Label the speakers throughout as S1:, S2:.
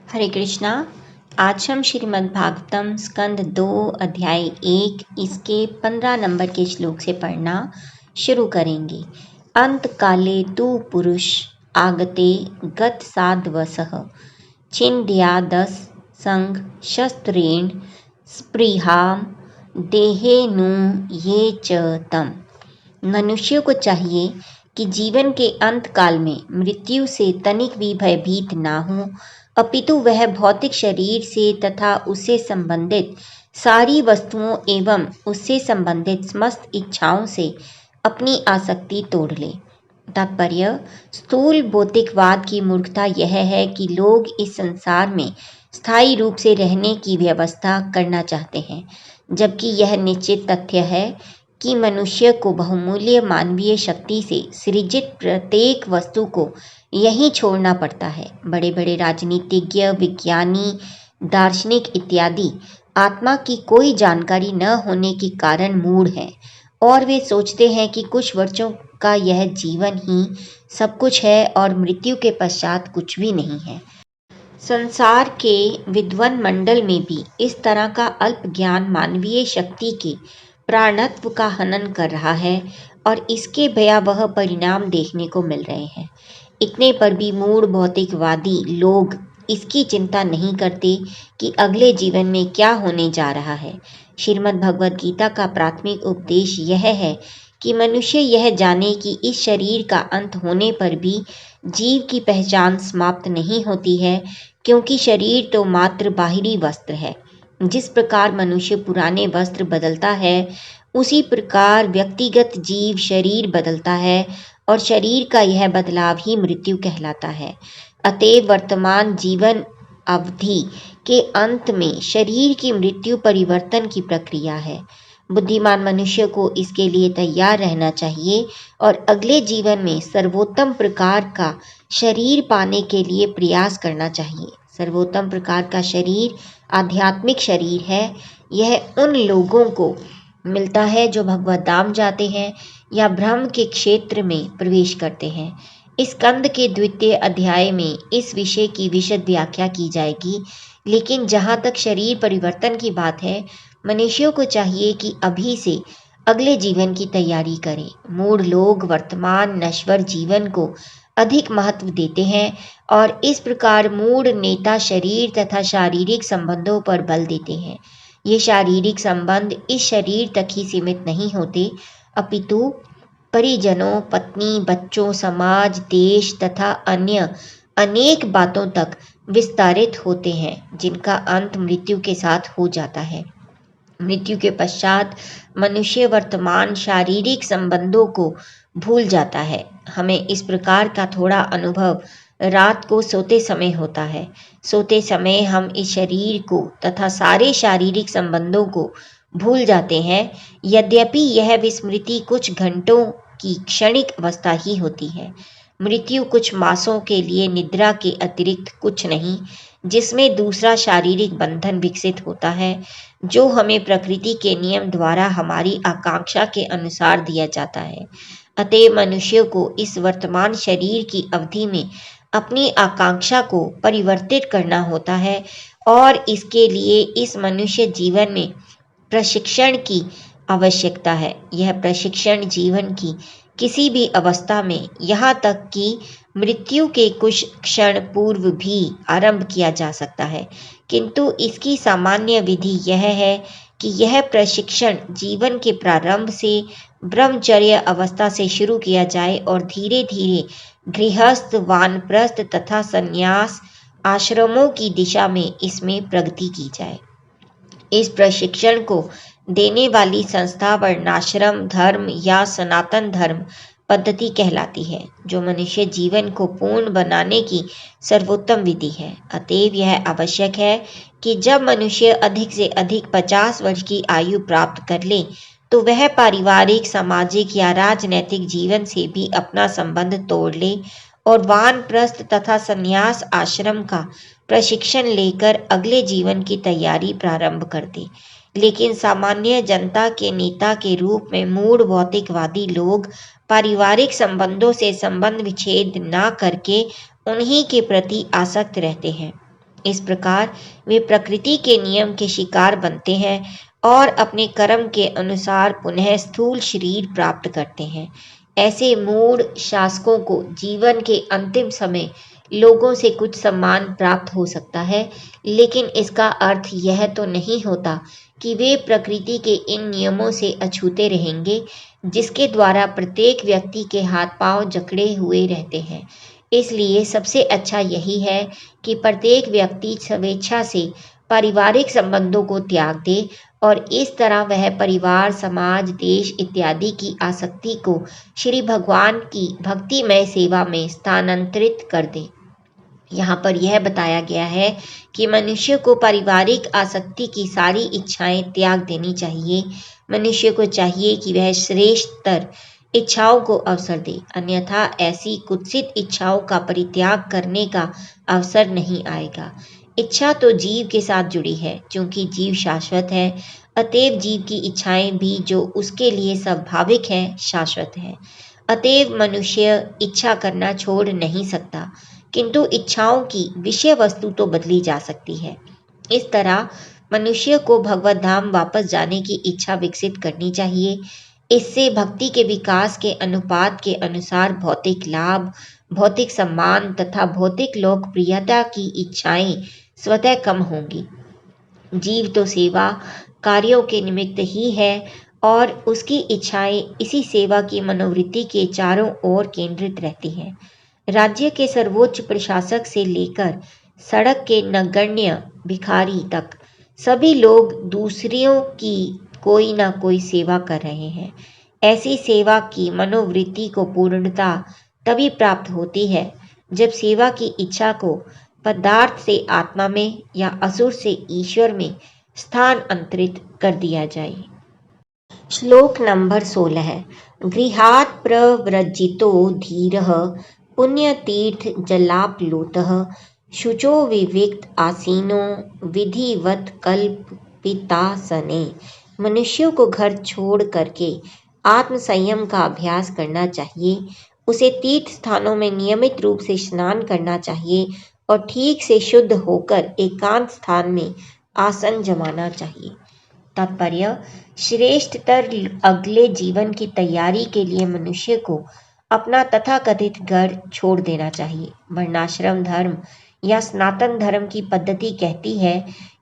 S1: हरे कृष्णा। आज हम श्रीमद् भागवतम स्कंद 2 अध्याय 1 इसके 15 नंबर के श्लोक से पढ़ना शुरू करेंगे। अंत काले तु पुरुष आगते गत साधवसः छिन्द्यादस संग शस्त्रेण स्पृहाम देहेनु ये च तम। मनुष्य को चाहिए कि जीवन के अंत काल में मृत्यु से तनिक भी भयभीत ना हो, अपितु वह भौतिक शरीर से तथा उससे संबंधित सारी वस्तुओं एवं उससे संबंधित समस्त इच्छाओं से अपनी आसक्ति तोड़ ले। तात्पर्य: स्थूल भौतिकवाद की मूर्खता यह है कि लोग इस संसार में स्थायी रूप से रहने की व्यवस्था करना चाहते हैं, जबकि यह निश्चित तथ्य है कि मनुष्य को बहुमूल्य मानवीय शक्ति से सृजित प्रत्येक वस्तु को यहीं छोड़ना पड़ता है। बड़े बड़े राजनीतिज्ञ, विज्ञानी, दार्शनिक इत्यादि आत्मा की कोई जानकारी न होने के कारण मूढ़ हैं और वे सोचते हैं कि कुछ वर्षों का यह जीवन ही सब कुछ है और मृत्यु के पश्चात कुछ भी नहीं है। संसार के विद्वान मंडल में भी इस तरह का अल्प ज्ञान मानवीय शक्ति के प्राणत्व का हनन कर रहा है और इसके भयावह परिणाम देखने को मिल रहे हैं। इतने पर भी मूढ़ भौतिकवादी लोग इसकी चिंता नहीं करते कि अगले जीवन में क्या होने जा रहा है। श्रीमद् भगवद गीता का प्राथमिक उपदेश यह है कि मनुष्य यह जाने कि इस शरीर का अंत होने पर भी जीव की पहचान समाप्त नहीं होती है, क्योंकि शरीर तो मात्र बाहरी वस्त्र है। जिस प्रकार मनुष्य पुराने वस्त्र बदलता है, उसी प्रकार व्यक्तिगत जीव शरीर बदलता है और शरीर का यह बदलाव ही मृत्यु कहलाता है। अतएव वर्तमान जीवन अवधि के अंत में शरीर की मृत्यु परिवर्तन की प्रक्रिया है। बुद्धिमान मनुष्य को इसके लिए तैयार रहना चाहिए और अगले जीवन में सर्वोत्तम प्रकार का शरीर पाने के लिए प्रयास करना चाहिए। सर्वोत्तम प्रकार का शरीर आध्यात्मिक शरीर है। यह उन लोगों को मिलता है जो भगवत धाम जाते हैं या ब्रह्म के क्षेत्र में प्रवेश करते हैं। इस स्कंद के द्वितीय अध्याय में इस विषय की विशद व्याख्या की जाएगी, लेकिन जहाँ तक शरीर परिवर्तन की बात है, मनुष्यों को चाहिए कि अभी से अगले जीवन की तैयारी करें। मूढ़ लोग वर्तमान नश्वर जीवन को अधिक महत्व देते हैं और इस प्रकार मूढ़ नेता शरीर तथा शारीरिक संबंधों पर बल देते हैं। ये शारीरिक संबंध इस शरीर तक ही सीमित नहीं होते, अपितु परिजनों, पत्नी, बच्चों, समाज, देश तथा अन्य अनेक बातों तक विस्तारित होते हैं, जिनका अंत मृत्यु के साथ हो जाता है। मृत्यु के पश्चात मनुष्य वर्तमान शारीरिक संबंधों को भूल जाता है। हमें इस प्रकार का थोड़ा अनुभव रात को सोते समय होता है। सोते समय हम इस शरीर को तथा सारे शारीरिक संबंधों को भूल जाते हैं, यद्यपि यह विस्मृति कुछ घंटों की क्षणिक अवस्था ही होती है। मृत्यु कुछ मासों के लिए निद्रा के अतिरिक्त कुछ नहीं, जिसमें दूसरा शारीरिक बंधन विकसित होता है, जो हमें प्रकृति के नियम द्वारा हमारी आकांक्षा के अनुसार दिया जाता है। अतएव मनुष्य को इस वर्तमान शरीर की अवधि में अपनी आकांक्षा को परिवर्तित करना होता है और इसके लिए इस मनुष्य जीवन में प्रशिक्षण की आवश्यकता है। यह प्रशिक्षण जीवन की किसी भी अवस्था में, यहाँ तक कि मृत्यु के कुछ क्षण पूर्व भी आरंभ किया जा सकता है, किंतु इसकी सामान्य विधि यह है कि यह प्रशिक्षण जीवन के प्रारंभ से ब्रह्मचर्य अवस्था से शुरू किया जाए और धीरे धीरे गृहस्थ, वानप्रस्थ तथा संन्यास आश्रमों की दिशा में इसमें प्रगति की जाए। इस प्रशिक्षण को देने वाली संस्था वर्णाश्रम धर्म या सनातन धर्म पद्धति कहलाती है, जो मनुष्य जीवन को पूर्ण बनाने की सर्वोत्तम विधि है। अतएव यह आवश्यक है कि जब मनुष्य अधिक से अधिक 50 वर्ष की आयु प्राप्त कर ले, तो वह पारिवारिक, सामाजिक या राजनैतिक जीवन से भी अपना संबंध तोड़ ले और वानप्रस्थ तथा संन्यास आश्रम का प्रशिक्षण लेकर अगले जीवन की तैयारी प्रारंभ कर दे। लेकिन सामान्य जनता के नेता के रूप में मूढ़ भौतिकवादी लोग पारिवारिक संबंधों से संबंध विच्छेद न करके उन्हीं के प्रति आसक्त रहते हैं। इस प्रकार वे प्रकृति के नियम के शिकार बनते हैं और अपने कर्म के अनुसार पुनः स्थूल शरीर प्राप्त करते हैं। ऐसे मूढ़ शासकों को जीवन के अंतिम समय लोगों से कुछ सम्मान प्राप्त हो सकता है, लेकिन इसका अर्थ यह तो नहीं होता कि वे प्रकृति के इन नियमों से अछूते रहेंगे जिसके द्वारा प्रत्येक व्यक्ति के हाथ पांव जकड़े हुए रहते हैं। इसलिए सबसे अच्छा यही है कि प्रत्येक व्यक्ति स्वेच्छा से पारिवारिक संबंधों को त्याग दे और इस तरह वह परिवार, समाज, देश इत्यादि की आसक्ति को श्री भगवान की भक्तिमय सेवा में स्थानांतरित कर दे। यहाँ पर यह बताया गया है कि मनुष्य को पारिवारिक आसक्ति की सारी इच्छाएं त्याग देनी चाहिए। मनुष्य को चाहिए कि वह श्रेष्ठतर इच्छाओं को अवसर दे, अन्यथा ऐसी कुत्सित इच्छाओं का परित्याग करने का अवसर नहीं आएगा। इच्छा तो जीव के साथ जुड़ी है, क्योंकि जीव शाश्वत है, अतएव जीव की इच्छाएं भी जो उसके लिए स्वाभाविक है शाश्वत है। अतएव मनुष्य इच्छा करना छोड़ नहीं सकता, किंतु इच्छाओं की विषय वस्तु तो बदली जा सकती है। इस तरह मनुष्य को भगवत धाम वापस जाने की इच्छा विकसित करनी चाहिए। इससे भक्ति के विकास के अनुपात के अनुसार भौतिक लाभ, भौतिक सम्मान तथा भौतिक लोकप्रियता की इच्छाएं स्वतः कम होंगी। जीव तो सेवा कार्यों के निमित्त ही है और उसकी इच्छाएं इसी सेवा की मनोवृत्ति के चारों ओर केंद्रित रहती हैं। राज्य के सर्वोच्च प्रशासक से लेकर सड़क के नगण्य भिखारी तक सभी लोग दूसरों की कोई ना कोई सेवा कर रहे हैं। ऐसी सेवा की मनोवृत्ति को पूर्णता तभी प्राप्त होती है जब सेवा की इच्छा को पदार्थ से आत्मा में या असुर से ईश्वर में स्थानांतरित कर दिया जाए। श्लोक नंबर 16। गृहात् प्रव्रजितो धीरः पुण्यतीर्थ जलाप्लुतः शुचो विविक्त आसीनो विधिवत कल्पितासने। मनुष्यों को घर छोड़ करके आत्म संयम का अभ्यास करना चाहिए। उसे तीर्थ स्थानों में नियमित रूप से स्नान करना चाहिए और ठीक से शुद्ध होकर एकांत स्थान में आसन जमाना चाहिए। तात्पर्य: श्रेष्ठतर अगले जीवन की तैयारी के लिए मनुष्य को अपना तथाकथित घर छोड़ देना चाहिए। वर्णाश्रम धर्म या सनातन धर्म की पद्धति कहती है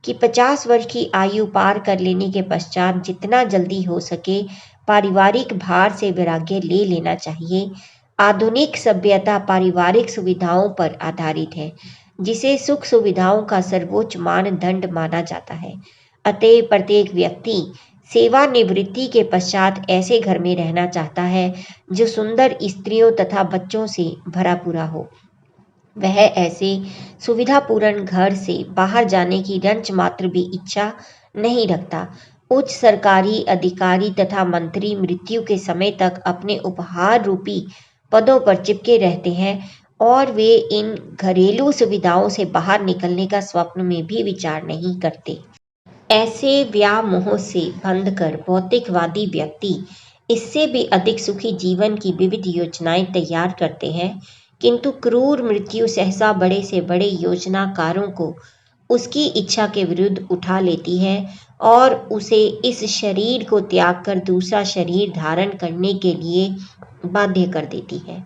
S1: कि 50 वर्ष की आयु पार कर लेने के पश्चात जितना जल्दी हो सके पारिवारिक भार से वैराग्य ले लेना चाहिए। आधुनिक सभ्यता पारिवारिक सुविधाओं पर आधारित है, जिसे सुख सुविधाओं का सर्वोच्च मानदंड माना जाता है। अतः प्रत्येक व्यक्ति सेवानिवृत्ति के पश्चात ऐसे घर में रहना चाहता है जो सुंदर स्त्रियों तथा बच्चों से भरा पूरा हो। वह ऐसे सुविधापूर्ण घर से बाहर जाने की रंच मात्र भी इच्छा नहीं रखता। उच्च सरकारी अधिकारी तथा मंत्री मृत्यु के समय तक अपने उपहार रूपी पदों पर चिपके रहते हैं और वे इन घरेलू सुविधाओं से बाहर निकलने का स्वप्न में भी विचार नहीं करते। ऐसे व्यामोह से बंध कर भौतिकवादी व्यक्ति इससे भी अधिक सुखी जीवन की विविध योजनाएं तैयार करते हैं, किंतु क्रूर मृत्यु सहसा बड़े से बड़े योजनाकारों को उसकी इच्छा के विरुद्ध उठा लेती है और उसे इस शरीर को त्याग कर दूसरा शरीर धारण करने के लिए बाध्य कर देती है।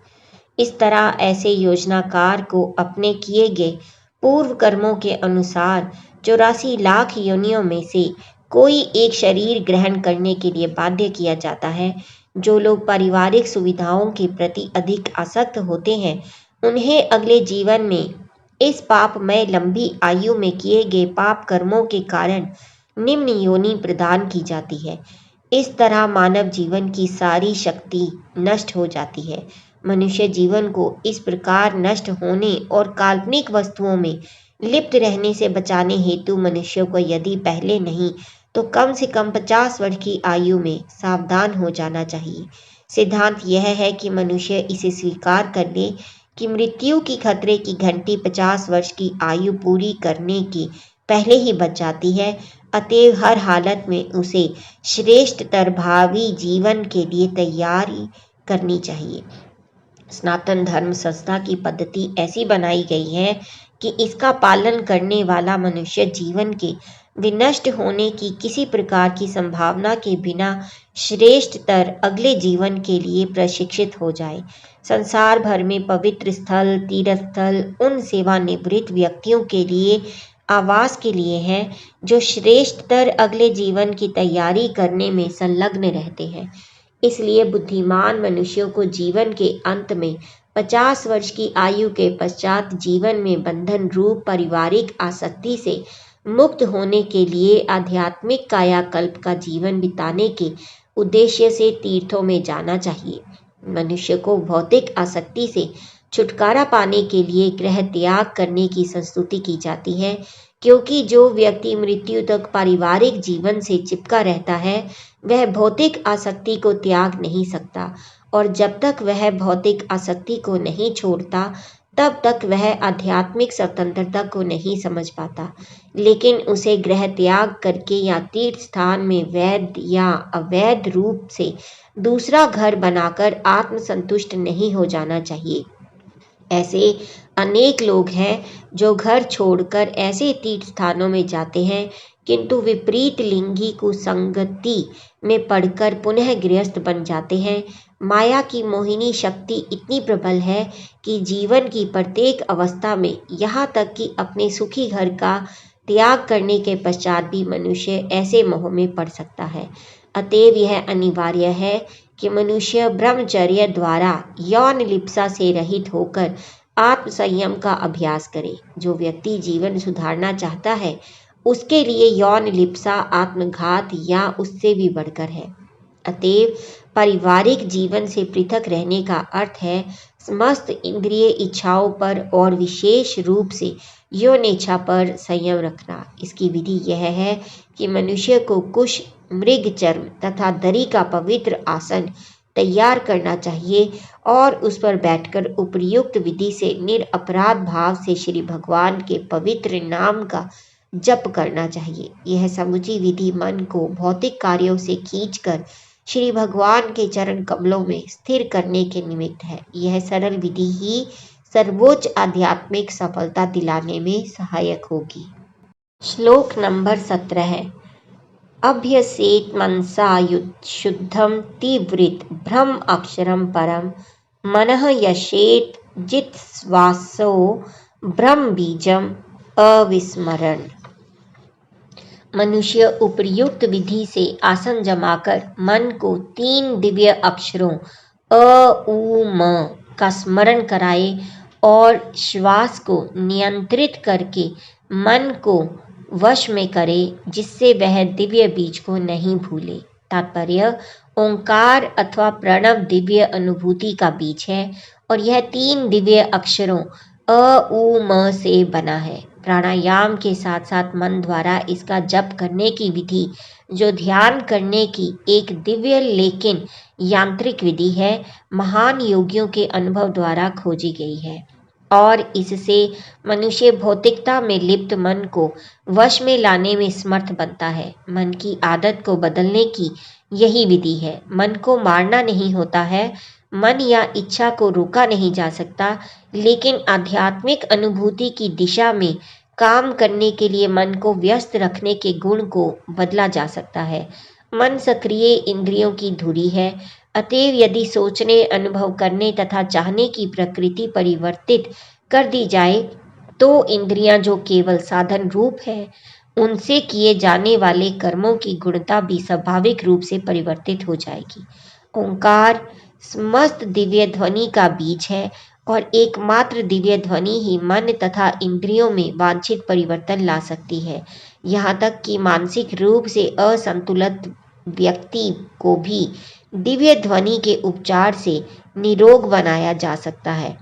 S1: इस तरह ऐसे योजनाकार को अपने किए गए पूर्व कर्मों के अनुसार 84 लाख योनियों में से कोई एक शरीर ग्रहण करने के लिए बाध्य किया जाता है। जो लोग पारिवारिक सुविधाओं के प्रति अधिक आसक्त होते हैं, उन्हें अगले जीवन में इस पापमय लंबी आयु में किए गए पाप कर्मों के कारण निम्न योनि प्रदान की जाती है। इस तरह मानव जीवन की सारी शक्ति नष्ट हो जाती है। मनुष्य जीवन को इस प्रकार नष्ट होने और काल्पनिक वस्तुओं में लिप्त रहने से बचाने हेतु मनुष्य को यदि पहले नहीं तो कम से कम 50 वर्ष की आयु में सावधान हो जाना चाहिए। सिद्धांत यह है कि मनुष्य इसे स्वीकार कर ले कि मृत्यु की खतरे की घंटी 50 वर्ष की आयु पूरी करने की पहले ही बज जाती है। अतएव हर हालत में उसे श्रेष्ठतर भावी जीवन के लिए तैयारी करनी चाहिए। सनातन धर्म संस्था की पद्धति ऐसी बनाई गई है कि इसका पालन करने वाला मनुष्य जीवन के विनष्ट होने की किसी प्रकार की संभावना के बिना श्रेष्ठतर अगले जीवन के लिए प्रशिक्षित हो जाए। संसार भर में पवित्र स्थल, तीर्थ स्थल उन सेवानिवृत्त व्यक्तियों के लिए आवास के लिए हैं जो श्रेष्ठतर अगले जीवन की तैयारी करने में संलग्न रहते हैं। इसलिए बुद्धिमान मनुष्यों को जीवन के अंत में 50 वर्ष की आयु के पश्चात जीवन में बंधन रूप पारिवारिक आसक्ति से मुक्त होने के लिए आध्यात्मिक कायाकल्प का जीवन बिताने के उद्देश्य से तीर्थों में जाना चाहिए। मनुष्य को भौतिक आसक्ति से छुटकारा पाने के लिए गृह त्याग करने की संस्तुति की जाती है, क्योंकि जो व्यक्ति मृत्यु तक पारिवारिक जीवन से चिपका रहता है वह भौतिक आसक्ति को त्याग नहीं सकता, और जब तक वह भौतिक आसक्ति को नहीं छोड़ता तब तक वह आध्यात्मिक स्वतंत्रता को नहीं समझ पाता। लेकिन उसे गृह त्याग करके या तीर्थ स्थान में वैध या अवैध रूप से दूसरा घर बनाकर आत्मसंतुष्ट नहीं हो जाना चाहिए। ऐसे अनेक लोग हैं जो घर छोड़कर ऐसे तीर्थ स्थानों में जाते हैं, किंतु विपरीत लिंगी कुसंगति में पड़कर पुनः गृहस्थ बन जाते हैं। माया की मोहिनी शक्ति इतनी प्रबल है कि जीवन की प्रत्येक अवस्था में, यहाँ तक कि अपने सुखी घर का त्याग करने के पश्चात भी मनुष्य ऐसे मोह में पड़ सकता है। अतएव यह अनिवार्य है कि मनुष्य ब्रह्मचर्य द्वारा यौन लिप्सा से रहित होकर आत्मसंयम का अभ्यास करे। जो व्यक्ति जीवन सुधारना चाहता है उसके लिए यौन लिप्सा आत्मघात या उससे भी बढ़कर है। अतएव पारिवारिक जीवन से पृथक रहने का अर्थ है समस्त इंद्रिय इच्छाओं पर और विशेष रूप से यौन इच्छा पर संयम रखना। इसकी विधि यह है कि मनुष्य को कुश, मृग चर्म तथा दरी का पवित्र आसन तैयार करना चाहिए और उस पर बैठकर उपयुक्त विधि से निरपराध भाव से श्री भगवान के पवित्र नाम का जप करना चाहिए। यह समुची विधि मन को भौतिक कार्यों से खींचकर श्री भगवान के चरण कमलों में स्थिर करने के निमित्त है। यह सरल विधि ही सर्वोच्च आध्यात्मिक सफलता दिलाने में सहायक होगी। श्लोक नंबर 17 है। अभ्यसेत मनसा शुद्धम तीव्रित ब्रह्म अक्षरम परम मनः यशेत जित्स्वासो ब्रह्म बीजम अविस्मरण। मनुष्य उपयुक्त विधि से आसन जमाकर मन को 3 दिव्य अक्षरों अ, उ, म का स्मरण कराए और श्वास को नियंत्रित करके मन को वश में करे, जिससे वह दिव्य बीज को नहीं भूले। तात्पर्य, ओंकार अथवा प्रणव दिव्य अनुभूति का बीज है और यह 3 दिव्य अक्षरों अ, उ, म से बना है। प्राणायाम के साथ साथ मन द्वारा इसका जप करने की विधि, जो ध्यान करने की एक दिव्य लेकिन यांत्रिक विधि है, महान योगियों के अनुभव द्वारा खोजी गई है और इससे मनुष्य भौतिकता में लिप्त मन को वश में लाने में समर्थ बनता है। मन की आदत को बदलने की यही विधि है। मन को मारना नहीं होता है, मन या इच्छा को रोका नहीं जा सकता, लेकिन आध्यात्मिक अनुभूति की दिशा में काम करने के लिए मन को व्यस्त रखने के गुण को बदला जा सकता है। मन सक्रिय इंद्रियों की धुरी है, अतएव यदि सोचने, अनुभव करने तथा चाहने की प्रकृति परिवर्तित कर दी जाए तो इंद्रियां, जो केवल साधन रूप है, उनसे किए जाने वाले कर्मों की गुणता भी स्वाभाविक रूप से परिवर्तित हो जाएगी। ओंकार समस्त दिव्य ध्वनि का बीज है और एकमात्र दिव्य ध्वनि ही मन तथा इंद्रियों में वांछित परिवर्तन ला सकती है। यहाँ तक कि मानसिक रूप से असंतुलित व्यक्ति को भी दिव्य ध्वनि के उपचार से निरोग बनाया जा सकता है।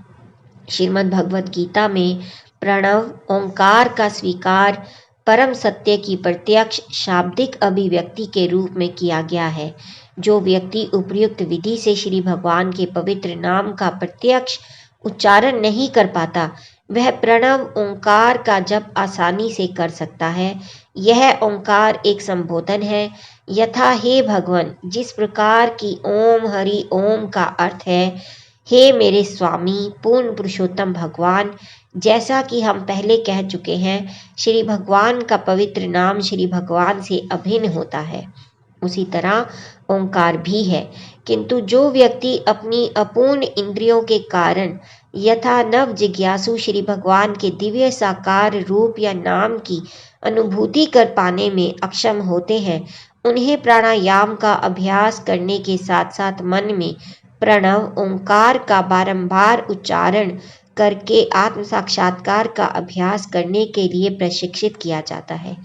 S1: श्रीमद् भगवद गीता में प्रणव ओंकार का स्वीकार परम सत्य की प्रत्यक्ष शाब्दिक अभिव्यक्ति के रूप में किया गया है। जो व्यक्ति उपयुक्त विधि से श्री भगवान के पवित्र नाम का प्रत्यक्ष उच्चारण नहीं कर पाता, वह प्रणव ओंकार का जप आसानी से कर सकता है। यह ओंकार एक संबोधन है। यथा हे भगवान, जिस प्रकार की ओम हरि ओम का अर्थ है हे मेरे स्वामी पूर्ण पुरुषोत्तम भगवान, जैसा कि हम पहले कह चुके हैं, श्री भगवान का पवित्र नाम श्री भगवान से अभिन्न होता है। उसी तरह ओंकार भी है, किंतु जो व्यक्ति अपनी अपूर्ण इंद्रियों के कारण यथा नव जिज्ञासु श्री भगवान के दिव्य साकार रूप या नाम की अनुभूति कर पाने में अक्षम होते हैं, उन्हें प्राणायाम का अभ्यास करने के साथ साथ मन में प्रणव ओंकार का बारंबार उच्चारण करके आत्म साक्षात्कार का अभ्यास करने के लिए प्रशिक्षित किया जाता है।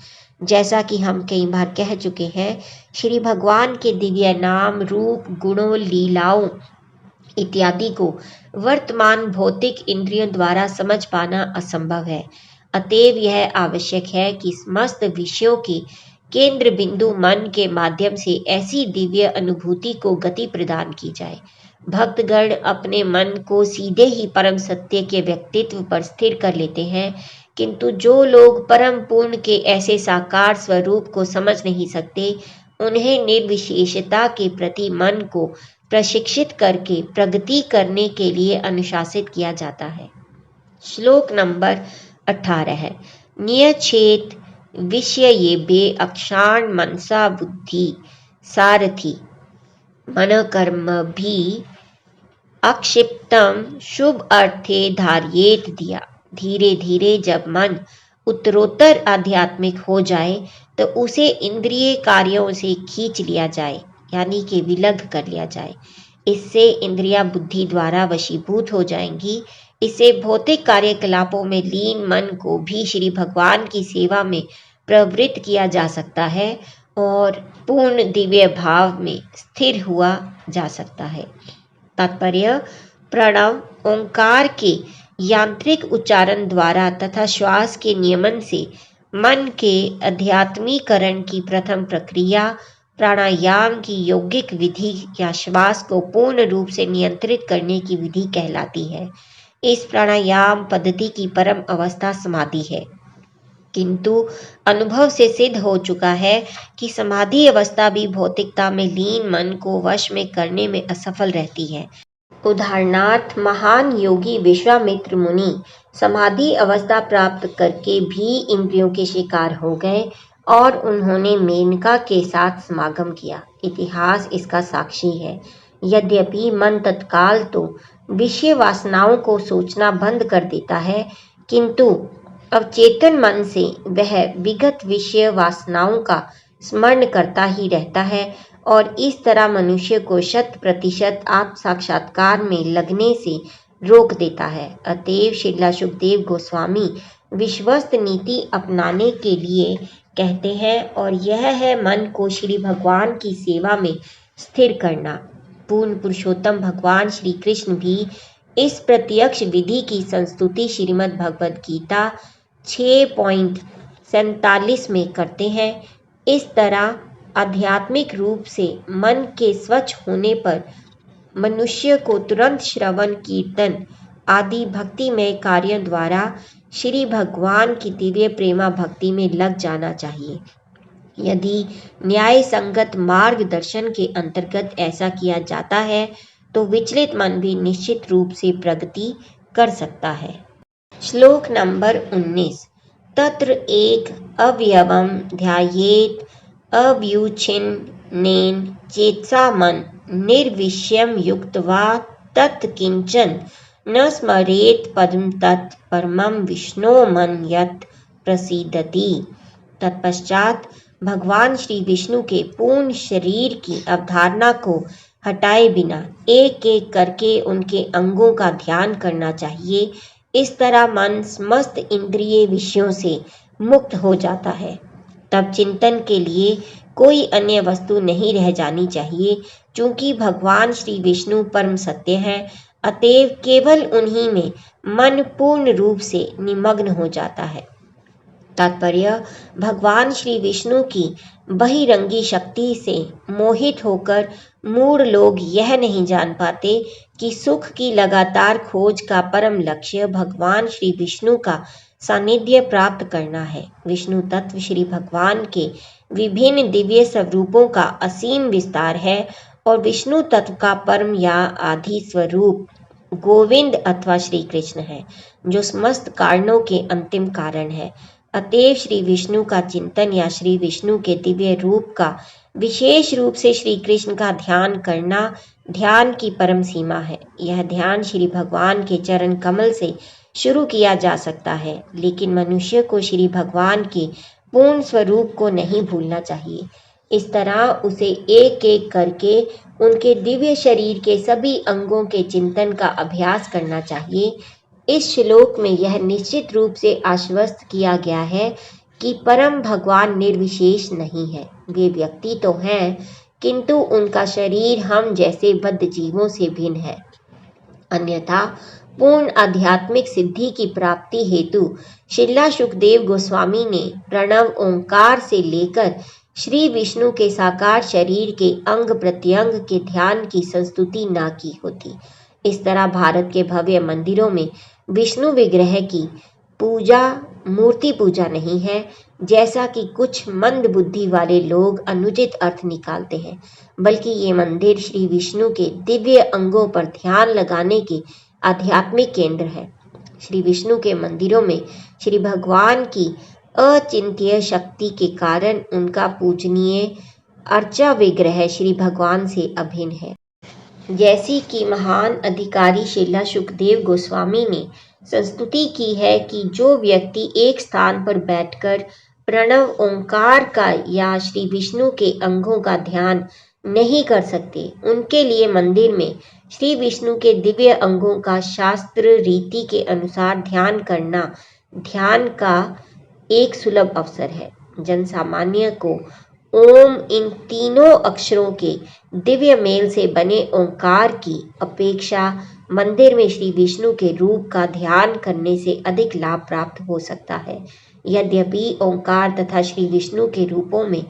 S1: जैसा कि हम कई बार कह चुके हैं, श्री भगवान के दिव्य नाम, रूप, गुणों, लीलाओं इत्यादि को वर्तमान भौतिक इंद्रियों द्वारा समझ पाना असंभव है। अतएव यह आवश्यक है कि समस्त विषयों के केंद्र बिंदु मन के माध्यम से ऐसी दिव्य अनुभूति को गति प्रदान की जाए। भक्तगण अपने मन को सीधे ही परम सत्य के व्यक्तित्व पर स्थिर कर लेते हैं, किंतु जो लोग परम पूर्ण के ऐसे साकार स्वरूप को समझ नहीं सकते, उन्हें निर्विशेषता के प्रति मन को प्रशिक्षित करके प्रगति करने के लिए अनुशासित किया जाता है। श्लोक नंबर 18 है। नियच्छेत विषयेभ्ये अक्षाण मनसा बुद्धि सारथि मन कर्म भी अक्षिप्तम शुभ अर्थे धार्येत दिया। धीरे धीरे जब मन उत्तरोत्तर आध्यात्मिक हो जाए तो उसे इंद्रिय कार्यों से खींच लिया जाए, यानी कि विलग कर लिया जाए। इससे इंद्रिया बुद्धि द्वारा वशीभूत हो जाएंगी। इससे भौतिक कार्यकलापों में लीन मन को भी श्री भगवान की सेवा में प्रवृत्त किया जा सकता है और पूर्ण दिव्य भाव में स्थिर हुआ जा सकता है। तात्पर्य: प्रणव ओंकार के यांत्रिक उच्चारण द्वारा तथा श्वास के नियमन से मन के अध्यात्मीकरण की प्रथम प्रक्रिया प्राणायाम की यौगिक विधि या श्वास को पूर्ण रूप से नियंत्रित करने की विधि कहलाती है। इस प्राणायाम पद्धति की परम अवस्था समाधि है, किंतु अनुभव से सिद्ध हो चुका है कि समाधि अवस्था भी भौतिकता में लीन मन को वश में करने में असफल रहती है। उदाहरणार्थ, महान योगी विश्वामित्र मुनि समाधि अवस्था प्राप्त करके भी इंद्रियों के शिकार हो गए और उन्होंने मेनका के साथ समागम किया। इतिहास इसका साक्षी है। यद्यपि मन तत्काल तो विषय वासनाओं को सोचना बंद कर देता है, किंतु अवचेतन मन से वह विगत विषय वासनाओं का स्मरण करता ही रहता है और इस तरह मनुष्य को 100% आत्म साक्षात्कार में लगने से रोक देता है। अतएव श्रीला सुखदेव गोस्वामी विश्वस्त नीति अपनाने के लिए कहते हैं, और यह है मन को श्री भगवान की सेवा में स्थिर करना। पूर्ण पुरुषोत्तम भगवान श्री कृष्ण भी इस प्रत्यक्ष विधि की संस्तुति श्रीमद् भगवद गीता 6.47 में करते हैं। इस तरह आध्यात्मिक रूप से मन के स्वच्छ होने पर मनुष्य को तुरंत श्रवण, कीर्तन आदि भक्तिमय कार्यों द्वारा श्री भगवान की दिव्य प्रेमा भक्ति में लग जाना चाहिए। यदि न्याय संगत मार्गदर्शन के अंतर्गत ऐसा किया जाता है तो विचलित मन भी निश्चित रूप से प्रगति कर सकता है। श्लोक नंबर 19। तत्र एक अवयवम ध्यायेत अव्युच्छिन्नेन चेतसा मन निर्विषयम युक्त्वा तत्किंचन न स्मरेत पदम तत् परमं विष्णो मन यत् प्रसीदति। तत्पश्चात भगवान श्री विष्णु के पूर्ण शरीर की अवधारणा को हटाए बिना एक एक करके उनके अंगों का ध्यान करना चाहिए। इस तरह मन समस्त इंद्रिय विषयों से मुक्त हो जाता है। तब चिंतन के लिए कोई अन्य वस्तु नहीं रह जानी चाहिए। चूंकि भगवान श्री विष्णु परम सत्य है, अतएव केवल उन्हीं में मन पूर्ण रूप से निमग्न हो जाता है। तात्पर्य: भगवान श्री विष्णु की बहिरंगी शक्ति से मोहित होकर मूढ़ लोग यह नहीं जान पाते कि सुख की लगातार खोज का परम लक्ष्य भगवान श्री विष्णु का सानिध्य प्राप्त करना है। विष्णु तत्व श्री भगवान के विभिन्न दिव्य स्वरूपों का असीम विस्तार है और विष्णु तत्व का परम या आदि स्वरूप गोविंद अथवा श्री कृष्ण है, जो समस्त कारणों के अंतिम कारण है। अतएव श्री विष्णु का चिंतन या श्री विष्णु के दिव्य रूप का विशेष रूप से श्री कृष्ण का ध्यान करना ध्यान की परम सीमा है। यह ध्यान श्री भगवान के चरण कमल से शुरू किया जा सकता है, लेकिन मनुष्य को श्री भगवान के पूर्ण स्वरूप को नहीं भूलना चाहिए। इस तरह उसे एक एक करके उनके दिव्य शरीर के सभी अंगों के चिंतन का अभ्यास करना चाहिए। इस श्लोक में यह निश्चित रूप से आश्वस्त किया गया है कि परम भगवान निर्विशेष नहीं है। वे व्यक्ति तो हैं, किंतु उनका शरीर हम जैसे बद्ध जीवों से भिन्न है। अन्यथा पूर्ण आध्यात्मिक सिद्धि की प्राप्ति हेतु श्रीला शुकदेव गोस्वामी ने प्रणव ओंकार से लेकर श्री विष्णु के साकार शरीर के अंग प्रत्यंग के ध्यान की संस्तुति न की होती। इस तरह भारत के भव्य मंदिरों में विष्णु विग्रह की पूजा मूर्ति पूजा नहीं है, जैसा कि कुछ मंद बुद्धि वाले लोग अनुचित अर्थ निकालते हैं, बल्कि ये मंदिर श्री विष्णु के दिव्य अंगों पर ध्यान लगाने के आध्यात्मिक केंद्र है। श्री विष्णु के मंदिरों में श्री भगवान की अचिंत्य शक्ति के कारण उनका पूजनीय अर्चा विग्रह श्री भगवान से अभिन्न है। जैसी कि महान अधिकारी श्रीला शुकदेव गोस्वामी ने संस्तुति की है कि जो व्यक्ति एक स्थान पर बैठकर प्रणव ओंकार का या श्री विष्णु के अंगों का ध्यान नहीं कर सकते, उनके लिए मंदिर में श्री विष्णु के दिव्य अंगों का शास्त्र रीति के अनुसार ध्यान करना ध्यान का एक सुलभ अवसर है। जनसामान्य को ओम इन तीनों अक्षरों के दिव्य मेल से बने ओंकार की अपेक्षा मंदिर में श्री विष्णु के रूप का ध्यान करने से अधिक लाभ प्राप्त हो सकता है। यद्यपि ओंकार तथा श्री विष्णु के रूपों में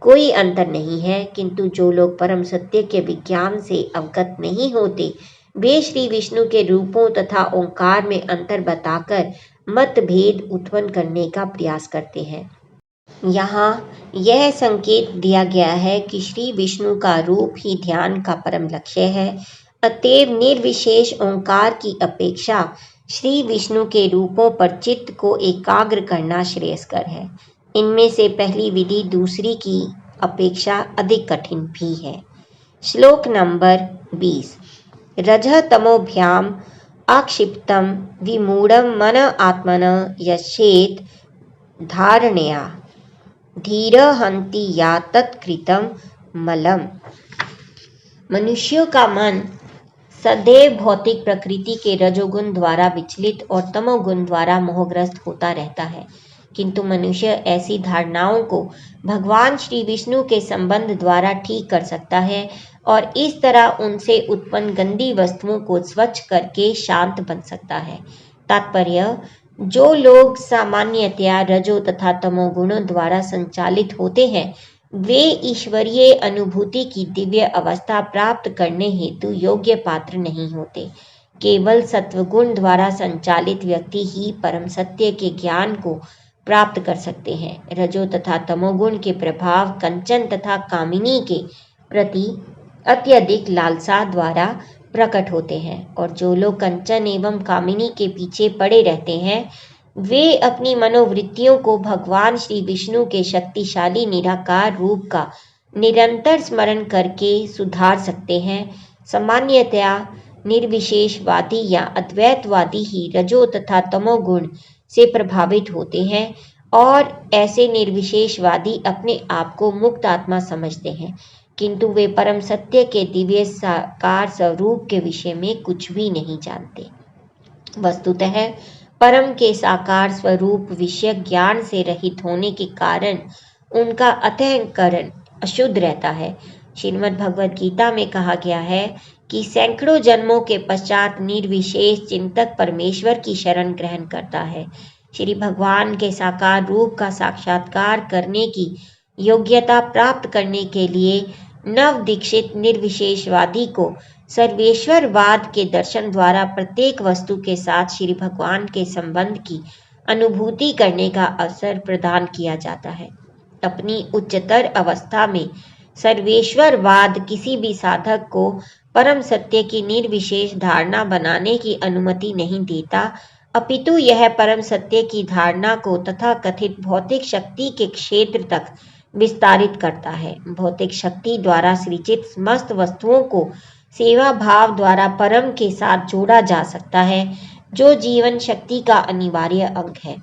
S1: कोई अंतर नहीं है, किंतु जो लोग परम सत्य के विज्ञान से अवगत नहीं होते, वे श्री विष्णु के रूपों तथा ओंकार में अंतर बताकर मतभेद उत्पन्न करने का प्रयास करते हैं। यहाँ यह संकेत दिया गया है कि श्री विष्णु का रूप ही ध्यान का परम लक्ष्य है। अतएव निर्विशेष ओंकार की अपेक्षा श्री विष्णु के रूपों पर चित्त को एकाग्र करना श्रेयस्कर है। इनमें से पहली विधि दूसरी की अपेक्षा अधिक कठिन भी है। श्लोक नंबर 20। रजः तमोभ्याम आक्षिप्तम विमूढ़ं मन आत्मन यच्छेत् धारणया धीर हन्ति या तत्कृतं मलम। मनुष्यों का मन सदैव भौतिक प्रकृति के रजोगुण द्वारा विचलित और तमोगुण द्वारा मोहग्रस्त होता रहता है, किंतु मनुष्य ऐसी धारणाओं को भगवान श्री विष्णु के संबंध द्वारा ठीक कर सकता है और इस तरह उनसे उत्पन्न गंदी वस्तुओं को स्वच्छ करके शांत बन सकता है। तात्पर्य, जो लोग सामान्यतया रजो तथा तमोगुणों द्वारा संचालित होते हैं, वे ईश्वरीय अनुभूति की दिव्य अवस्था प्राप्त करने हेतु योग्य पात्र नहीं होते। केवल सत्वगुण द्वारा संचालित व्यक्ति ही परम सत्य के ज्ञान को प्राप्त कर सकते हैं। रजो तथा तमोगुण के प्रभाव कंचन तथा कामिनी के प्रति अत्यधिक लालसा द्वारा प्रकट होते हैं, और जो लोग कंचन एवं कामिनी के पीछे पड़े रहते हैं, वे अपनी मनोवृत्तियों को भगवान श्री विष्णु के शक्तिशाली निराकार रूप का निरंतर स्मरण करके सुधार सकते हैं। सामान्यतया निर्विशेषवादी या अद्वैतवादी ही रजो तथा तमोगुण से प्रभावित होते हैं, और ऐसे निर्विशेषवादी अपने आप को मुक्त आत्मा समझते हैं, किंतु वे परम सत्य के दिव्य साकार स्वरूप के विषय में कुछ भी नहीं जानते। वस्तुतः परम के साकार स्वरूप विषय ज्ञान से रहित होने के कारण उनका अंतःकरण अशुद्ध रहता है। श्रीमद् भगवद गीता में कहा गया है कि सैकड़ों जन्मों के पश्चात निर्विशेष चिंतक परमेश्वर की शरण ग्रहण करता है। श्री भगवान के साकार रूप का साक्षात्कार करने की योग्यता प्राप्त करने के लिए नव दीक्षित निर्विशेषवादी को सर्वेश्वरवाद के दर्शन द्वारा प्रत्येक वस्तु के साथ श्री भगवान के संबंध की अनुभूति करने का अवसर प्रदान किया जाता है। अपनी उच्चतर अवस्था में सर्वेश्वरवाद किसी भी साधक को परम सत्य की निर्विशेष धारणा बनाने की अनुमति नहीं देता, अपितु यह परम सत्य की धारणा को तथाकथित भौतिक शक्ति के क्षेत्र तक विस्तारित करता है। भौतिक शक्ति द्वारा सृजित समस्त वस्तुओं को सेवा भाव द्वारा परम के साथ जोड़ा जा सकता है, जो जीवन शक्ति का अनिवार्य अंग है।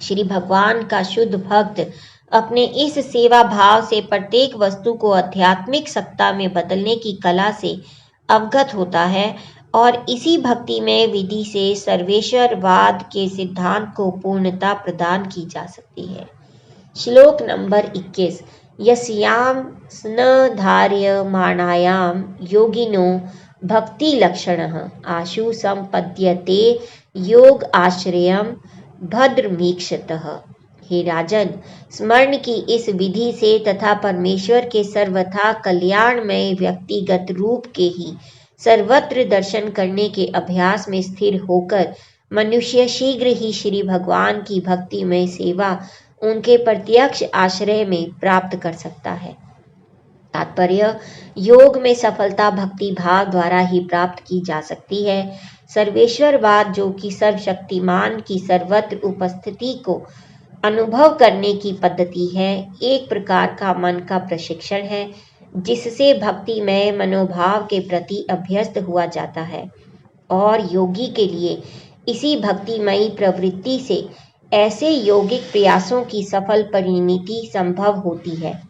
S1: श्री भगवान का शुद्ध भक्त अपने इस सेवा भाव से प्रत्येक वस्तु को आध्यात्मिक सत्ता में बदलने की कला से अवगत होता है और इसी भक्ति में विधि से सर्वेश्वरवाद के सिद्धांत को पूर्णता प्रदान की जा सकती है। श्लोक नंबर 21। यस्याम स्नधार्यमाणायाम योगिनो भक्ति लक्षणः आशु संपद्यते योग आश्रयम भद्रमीक्षतः। हे राजन, स्मरण की इस विधि से तथा परमेश्वर के सर्वथा कल्याणमय व्यक्तिगत रूप के ही सर्वत्र दर्शन करने के अभ्यास में स्थिर होकर मनुष्य शीघ्र ही श्री भगवान की भक्ति में सेवा उनके प्रत्यक्ष आश्रय में प्राप्त कर सकता है। तात्पर्य, योग में सफलता भक्ति भाव द्वारा ही प्राप्त की जा सकती है। सर्वेश्वरवाद, जो कि सर्वशक्तिमान की सर्वत्र उपस्थिति को अनुभव करने की पद्धति है, एक प्रकार का मन का प्रशिक्षण है जिससे भक्तिमय मनोभाव के प्रति अभ्यस्त हुआ जाता है और योगी के लिए इसी भक्तिमयी प्रवृत्ति से ऐसे यौगिक प्रयासों की सफल परिणति संभव होती है।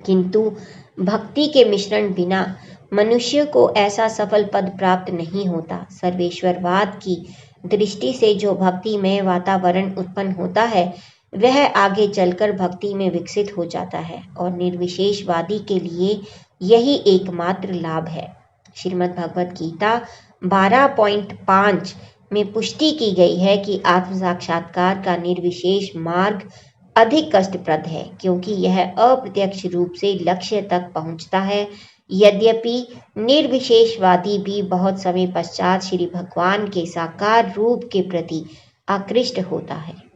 S1: किंतु भक्ति के मिश्रण बिना मनुष्य को ऐसा सफल पद प्राप्त नहीं होता। सर्वेश्वरवाद की दृष्टि से जो भक्ति में वातावरण उत्पन्न होता है वह आगे चलकर भक्ति में विकसित हो जाता है और निर्विशेषवादी के लिए यही एकमात्र लाभ है। श्रीमद् भगवत गीता 12.5 में पुष्टि की गई है कि आत्म साक्षात्कार का निर्विशेष मार्ग अधिक कष्टप्रद है, क्योंकि यह अप्रत्यक्ष रूप से लक्ष्य तक पहुंचता है। यद्यपि निर्विशेषवादी भी बहुत समय पश्चात श्री भगवान के साकार रूप के प्रति आकृष्ट होता है।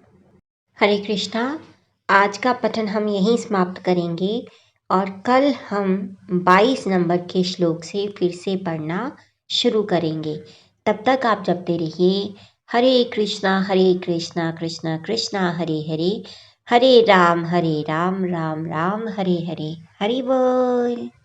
S1: हरे कृष्णा। आज का पठन हम यहीं समाप्त करेंगे और कल हम 22 नंबर के श्लोक से फिर से पढ़ना शुरू करेंगे। तब तक आप जपते रहिए हरे कृष्णा कृष्णा कृष्णा हरे हरे, हरे राम राम राम हरे हरे। हरि बोल।